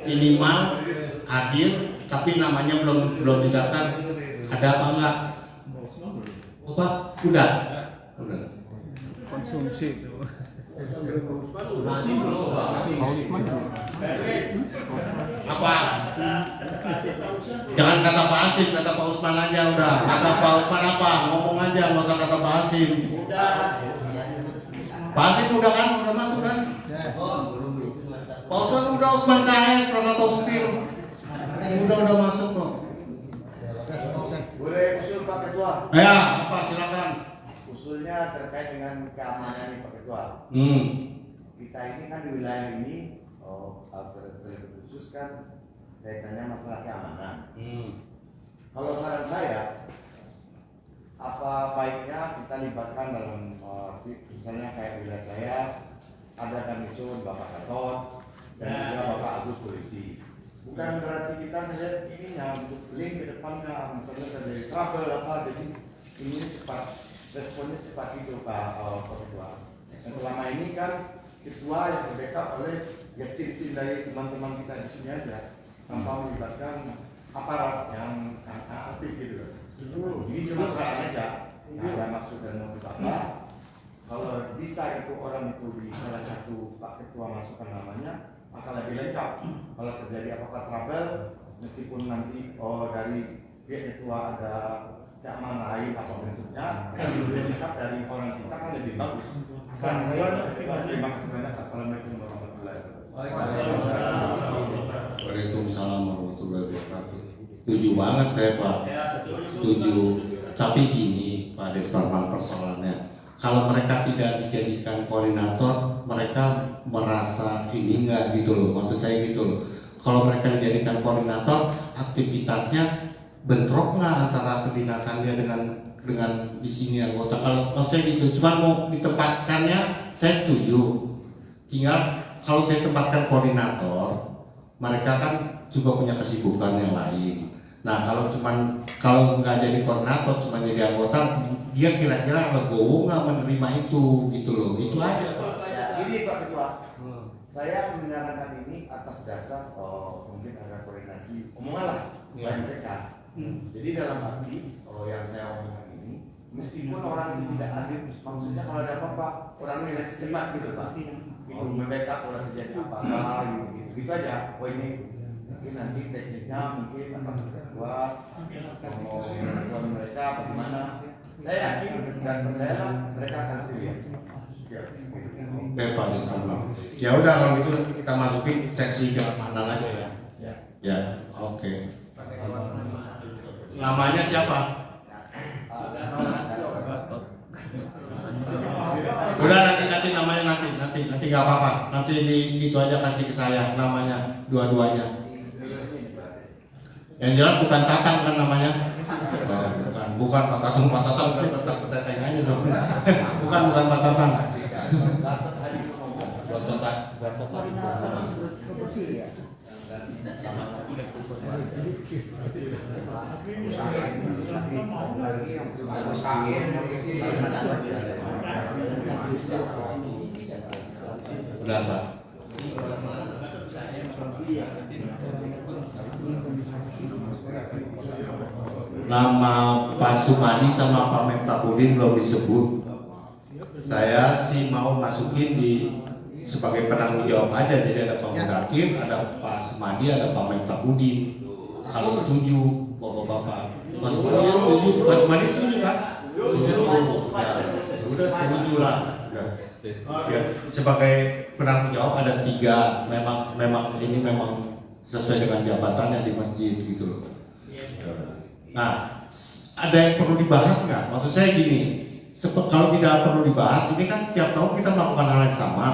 minimal hadir tapi namanya belum didaftar, ada apa enggak? Apa? Udah. konsumsi itu. Apa? Jangan kata Pak Hasim, kata Pak Usman aja udah. Kata Pak Usman apa? Ngomong aja, nggak usah kata Pak Hasim. Pak Hasim udah kan? Udah masuk kan? Pak Usman udah, Usman KS, Krakatau Steel. Udah masuk kok. Boleh usul Pak Ketua? Ya, apa silakan. Usulnya terkait dengan keamanan nih Pak Ketua. Kita ini kan di wilayah ini, khusus kan kaitannya masalah keamanan. Kalau saran saya, apa baiknya kita libatkan dalam misalnya kayak wilayah saya ada Kamisun Bapak Gatot dan juga Bapak Agus polisi. Bukan berarti kita melihat ininya untuk link ke depannya, misalnya terjadi trouble apa, jadi ini cepat responnya cepat itu Pak Ketua. Dan selama ini kan ketua yang berbackup oleh ya tim dari teman-teman kita di sini aja tanpa melibatkan aparat yang aktif gitu. Ini cuma saran aja, nggak ada maksud dan motif apa. Kalau bisa itu orang itu di salah satu Pak Ketua masukkan namanya, maka lebih lengkap. Kalau terjadi apa-apa trouble, meskipun nanti dari pihak ketua ada keamanan lain apa bentuknya, kan lebih lengkap dari orang kita kan lebih bagus. Terima kasih banyak. Assalamualaikum warahmatullahi wabarakatuh. Waalaikumsalam warahmatullahi wabarakatuh. Setuju banget saya Pak. Setuju. Tapi gini Pak Desparman persoalannya. Kalau mereka tidak dijadikan koordinator, mereka merasa ini enggak gitu loh. Maksud saya gitu loh. Kalau mereka dijadikan koordinator, aktivitasnya bentrok nggak antara kedinasan dia dengan di sini anggota. Kalau saya gitu, cuma mau ditempatkannya, saya setuju. Tinggal kalau saya tempatkan koordinator, mereka kan juga punya kesibukan yang lain. Nah kalau nggak jadi koordinator, cuma jadi anggota, dia kira-kira legowo nggak menerima itu, gitu loh. Itu aja Pak. Ini Pak Ketua, saya menyarankan ini atas dasar mungkin ada koordinasi omongan lah dengan mereka. Jadi dalam arti yang saya omongkan ini, meskipun orang itu tidak hadir, maksudnya kalau ada apa-apa orang relax cepat gitu Pak. Itu membackup orang terjadi apa-apa gitu aja. Oh ini mungkin nanti tekniknya mungkin akan Ketua mau menentukan mereka bagaimana. Saya yakin dan percayalah mereka akan setia. Oke Pak Desparman. Ya udah kalau gitu kita masukin seksi keamanan aja ya. Ya, oke. Namanya siapa? Udah nanti namanya nanti nggak apa-apa. Nanti itu aja kasih ke saya namanya dua-duanya. Yang jelas bukan Tatang kan namanya. Bukan Pak Tatang bukan Teteng aja dong. Bukan Pak Tatang. Udah Pak. Nama Pak Sumadi sama Pak Meftahudin belum disebut. Saya sih mau masukin sebagai penanggung jawab aja. Jadi ada Pak Mudakir, ada Pak Sumadi, ada Pak Meftahudin. Kalau setuju bapak-bapak. Pak Sumadi setuju kan? Setuju. Ya, udah setuju lah. Ya, sebagai penanggung jawab ada 3. Memang ini memang sesuai dengan jabatannya di masjid gitu loh. Nah, ada yang perlu dibahas nggak? Maksud saya gini, kalau tidak perlu dibahas, ini kan setiap tahun kita melakukan hal yang sama.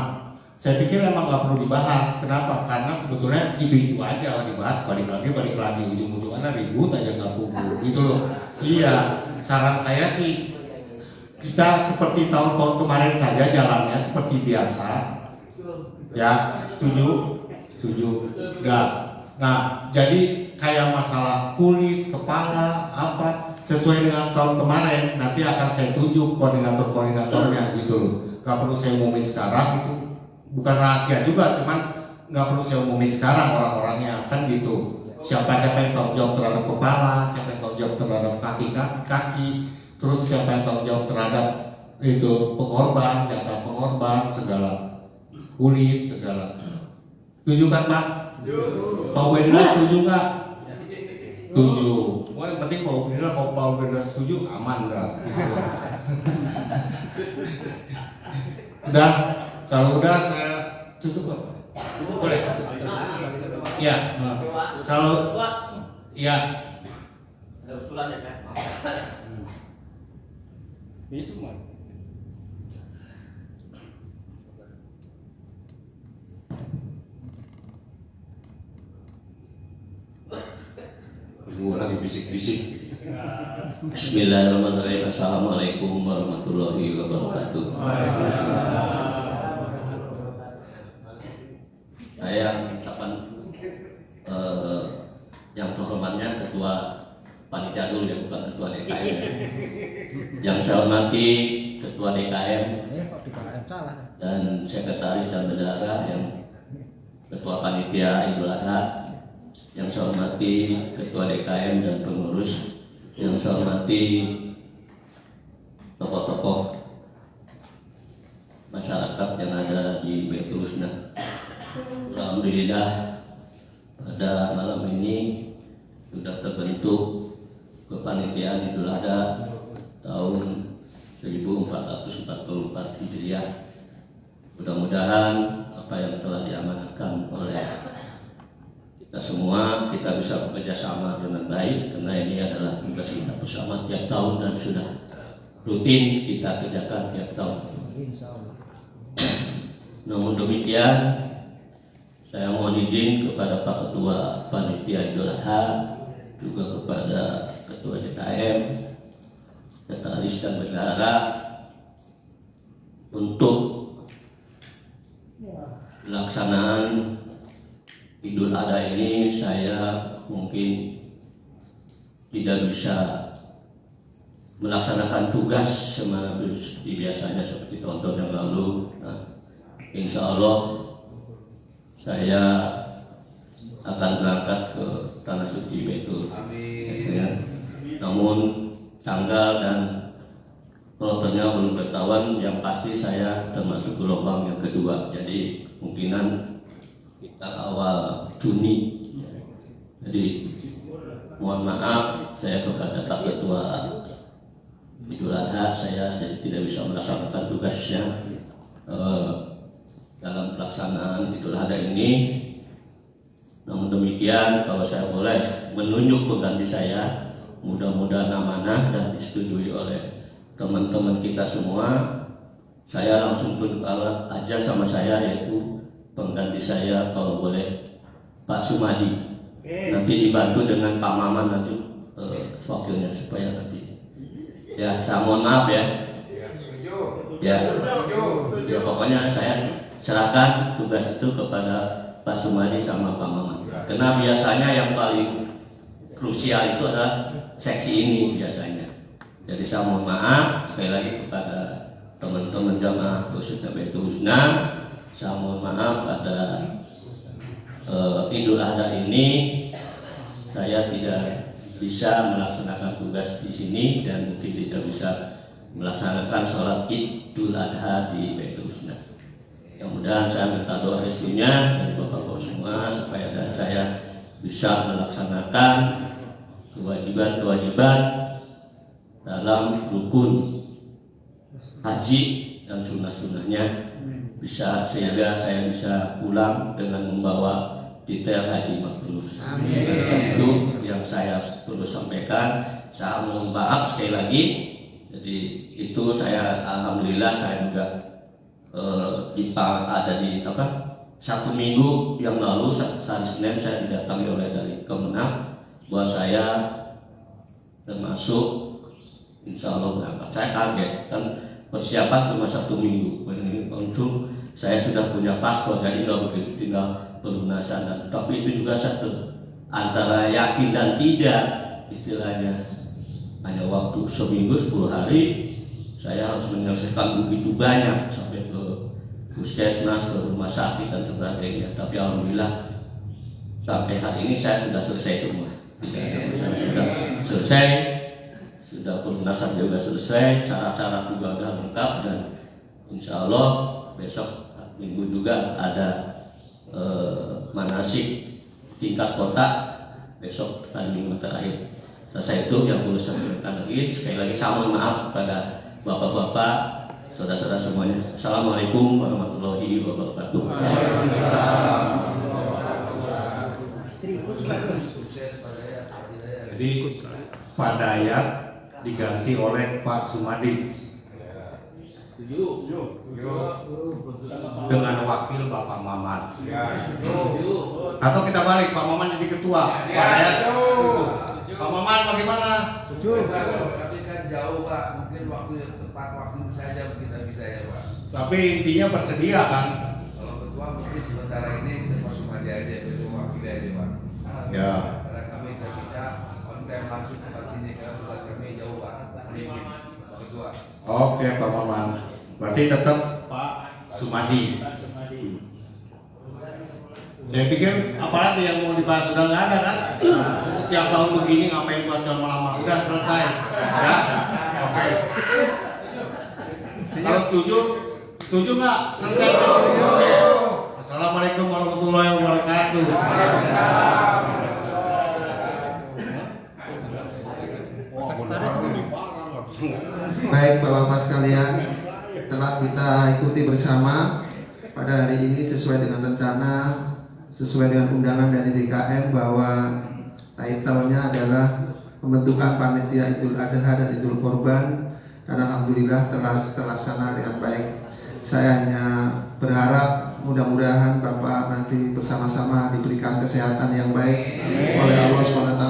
Saya pikir memang nggak perlu dibahas. Kenapa? Karena sebetulnya itu aja dibahas, balik lagi, ujung-ujungnya ribut aja nggak pugu, gitu loh. Iya, saran saya sih kita seperti tahun-tahun kemarin saja jalannya seperti biasa. Ya, setuju? Enggak. Nah, jadi kayak masalah kulit, kepala, apa sesuai dengan tahun kemarin, nanti akan saya tunjuk koordinator-koordinatornya gitu loh. Gak perlu saya umumin sekarang, itu bukan rahasia juga, cuman nggak perlu saya umumin sekarang orang-orangnya kan gitu. Siapa yang tanggung jawab terhadap kepala, siapa yang tanggung jawab terhadap kaki, terus siapa yang tanggung jawab terhadap itu pengorban, jatah pengorban, segala kulit, segala. Setuju kan Pak? Pak Wendra setuju nggak? Setuju. Wah, yang penting Pak Wendra, kalau Pak Wendra setuju aman dah. Gitu. Udah, kalau udah saya tutup Pak. Boleh. Ya, kalau ya. Ada usulan ya kan? Itu mah. Gue lagi bisik-bisik. Bismillahirrahmanirrahim. Assalamualaikum warahmatullahi wabarakatuh. Saya ucapan yang terhormatnya Ketua Panitia dulu ya, bukan Ketua DKM. Yang saya hormati Ketua DKM dan Sekretaris dan Bendahara, yang Ketua Panitia Idul Adha, yang saya hormati Ketua DKM dan pengurus, yang saya hormati tokoh-tokoh masyarakat yang ada di Baitul Husna. Alhamdulillah pada malam ini sudah terbentuk kepanitiaan Idul Adha tahun 1444 Hijriah. Mudah-mudahan apa yang telah diamanatkan oleh kita semua, kita bisa bekerja sama dengan baik, karena ini adalah tugas kita bersama tiap tahun dan sudah rutin kita kerjakan tiap tahun. Namun demikian, saya mohon izin kepada Pak Ketua Panitia Idul Adha, juga kepada Ketua DKM, Sekretaris dan Bendahara, untuk pelaksanaan Idul Adha ini saya mungkin tidak bisa melaksanakan tugas seperti biasanya seperti tahun-tahun yang lalu. Nah, insya Allah saya akan berangkat ke Tanah Suci Baitul. Ya. Namun tanggal dan kloternya belum ketahuan. Yang pasti saya termasuk gelombang yang kedua. Jadi kemungkinan kita awal Juni. Jadi mohon maaf saya kepada Pak Ketua Idul Adha, saya jadi tidak bisa melaksanakan tugasnya dalam pelaksanaan Idul Adha ini. Namun demikian, kalau saya boleh menunjuk pengganti saya, mudah-mudahan amanah dan disetujui oleh teman-teman kita semua, saya langsung tunjuk aja sama saya, yaitu pengganti saya kalau boleh Pak Sumadi. Nanti dibantu dengan Pak Maman nanti wakilnya supaya nanti. Ya, saya mohon maaf ya. Ya, pokoknya saya serahkan tugas itu kepada Pak Sumadi sama Pak Maman. Karena biasanya yang paling krusial itu adalah seksi ini biasanya. Jadi saya mohon maaf sekali lagi kepada teman-teman jamaah khususnya Baitul Husna. Saya mohon maaf pada Idul Adha ini saya tidak bisa melaksanakan tugas di sini dan mungkin tidak bisa melaksanakan sholat Idul Adha di Baitul Husna. Mudah-mudahan saya minta doa restunya dari Bapak-Bapak semua supaya saya bisa melaksanakan kewajiban-kewajiban dalam rukun haji dan sunnah-sunnahnya, bisa sehingga saya bisa pulang dengan membawa detail haji mabrur. Itu yang saya perlu sampaikan. Saya mohon maaf sekali lagi. Jadi itu saya alhamdulillah saya juga ada di satu minggu yang lalu hari Senin saya didatangi oleh dari Kemenang bahwa saya termasuk insya Allah berangkat. Saya kaget kan, persiapan cuma 1 minggu. Ini untung saya sudah punya paspor, jadi nggak begitu tinggal pelunasan. Tapi itu juga satu antara yakin dan tidak, istilahnya hanya waktu seminggu 10 hari saya harus menyelesaikan begitu banyak sampai ke puskesmas, ke rumah sakit dan sebagainya. Tapi alhamdulillah sampai hari ini saya sudah selesai semua. Saya sudah selesai. sudah pelunasan juga selesai, syarat-syarat juga sudah lengkap, dan insya Allah besok minggu juga ada manasik tingkat kota besok hari minggu terakhir. Selesai itu yang perlu saya sampaikan lagi, sekali lagi saya mohon maaf kepada bapak-bapak, saudara-saudara semuanya. Assalamualaikum warahmatullahi wabarakatuh. Jadi Pak Dayat diganti oleh Pak Sumadi dengan wakil Bapak Maman. Atau kita balik, Pak Maman jadi ketua, Pak Dayat itu. Pak Maman bagaimana? Tapi kan jauh Pak, mungkin waktu yang tepat waktu saja bisa ya Pak. Tapi intinya bersedia kan? Kalau ketua mungkin sementara ini Pak Sumadi aja, besok wakil aja Pak. Ya. Karena kami tidak bisa on time langsung ke tempat sini karena tugas kami jauh Pak. Mungkin Pak Ketua. Oke Pak Maman. Berarti tetap Pak Sumadi. Saya pikir apalagi yang mau dibahas sudah nggak ada kan? Tiap tahun begini ngapain bahas lama-lama? Udah selesai, ya? Oke. Kalau setuju nggak? Selesai. Oke. Assalamualaikum warahmatullahi wabarakatuh. Baik Bapak-Bapak sekalian, telah kita ikuti bersama pada hari ini sesuai dengan rencana, sesuai dengan undangan dari DKM bahwa title-nya adalah pembentukan panitia Idul Adha dan Idul Kurban, dan alhamdulillah telah terlaksana dengan baik. Saya hanya berharap mudah-mudahan Bapak nanti bersama-sama diberikan kesehatan yang baik oleh Allah SWT,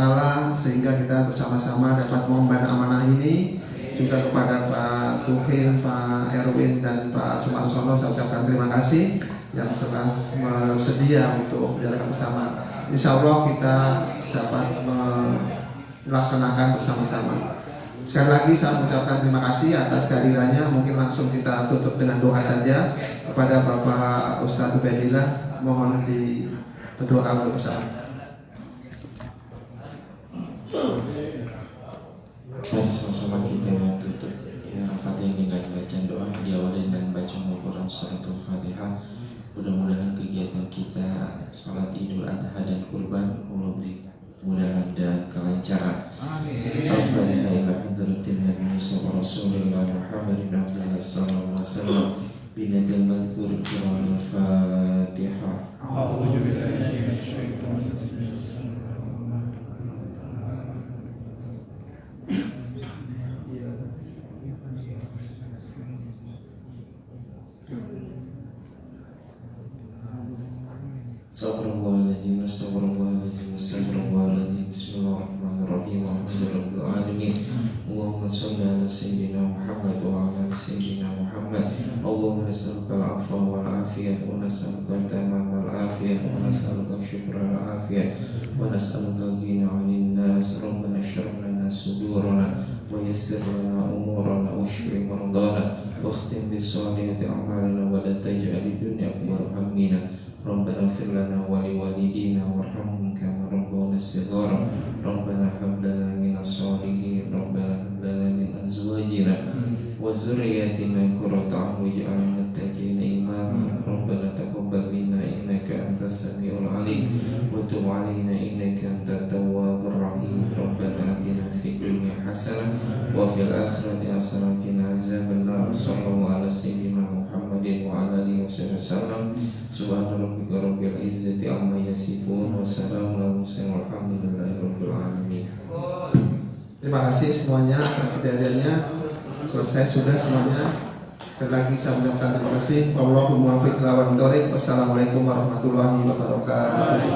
sehingga kita bersama-sama dapat mengemban amanah ini. Juga kepada Pak Tuhil, Pak Erwin, dan Pak Sumarsono saya ucapkan terima kasih yang telah bersedia untuk berjalan bersama. Insya Allah kita dapat melaksanakan bersama-sama. Sekali lagi saya mengucapkan terima kasih atas kehadirannya. Mungkin langsung kita tutup dengan doa saja kepada Bapak Ustadz Ubaidillah. Mohon berdoa untuk bersama. Mari sama-sama kita tutup ya rapat ini dengan bacaan doa, diawali dengan bacaan Al-Quran Suratul Fatihah. Mudah-mudahan kegiatan kita salat Idul Adha dan Kurban Allah beri kemudahan dan kelancaran. Al-Fatihah ila hadratin Nabi sallallahu Rasulullah Muhammadin Abdullah sallallahu alaihi wasallam binatil madhkur kiramil Fatihah. Astagfirullahaladzim, astagfirullahaladzim, astagfirullahaladzim. Bismillahirrahmanirrahim. Alhamdulillahirabbil alamin. Allahumma shalli ala sayyidina Muhammad wa ala ali sayyidina Muhammad. Allahumma nas'aluka al-'afwa wal 'afiyah wa nas'aluka tamamal 'afiyah wa nas'aluka syukral 'afiyah wa nas'aluka ghina 'anil nas. Rabbana shrah lana sudurana wa yassir lana umurana wa shfi mardana wa khtim bis salihati a'malina wa la taj'al ad-dunya akbar hammina. Rabbana ighfir lana wa liwalidina warhamhum kama rabbawna shighara. Rabbana hab lana minas shalihin. Rabbana hab lana min azwajina wa dzurriyyatina qurrata a'yun waj'alna muttaqina imama. Rabbana taqabbal minna innaka antas samiul alim wa tub 'alaina innaka antat tawwabur rahim. Rabbana atina fid dunya hasanah wa fil akhirati hasanah wa qina azabannar. Sallallahu ala sayyidina Muhammadin wa ala alihi wasallam. Subhana rabbika rabbil izzati amma yasifun wa salamun alal mursalin walhamdulillahi rabbil alamin. Terima kasih semuanya atas kejadiannya. Selesai sudah semuanya. Sekali lagi saya mengucapkan terima kasih. Wallahul muwaffiq ila aqwamit thoriq. Wassalamualaikum warahmatullahi wabarakatuh.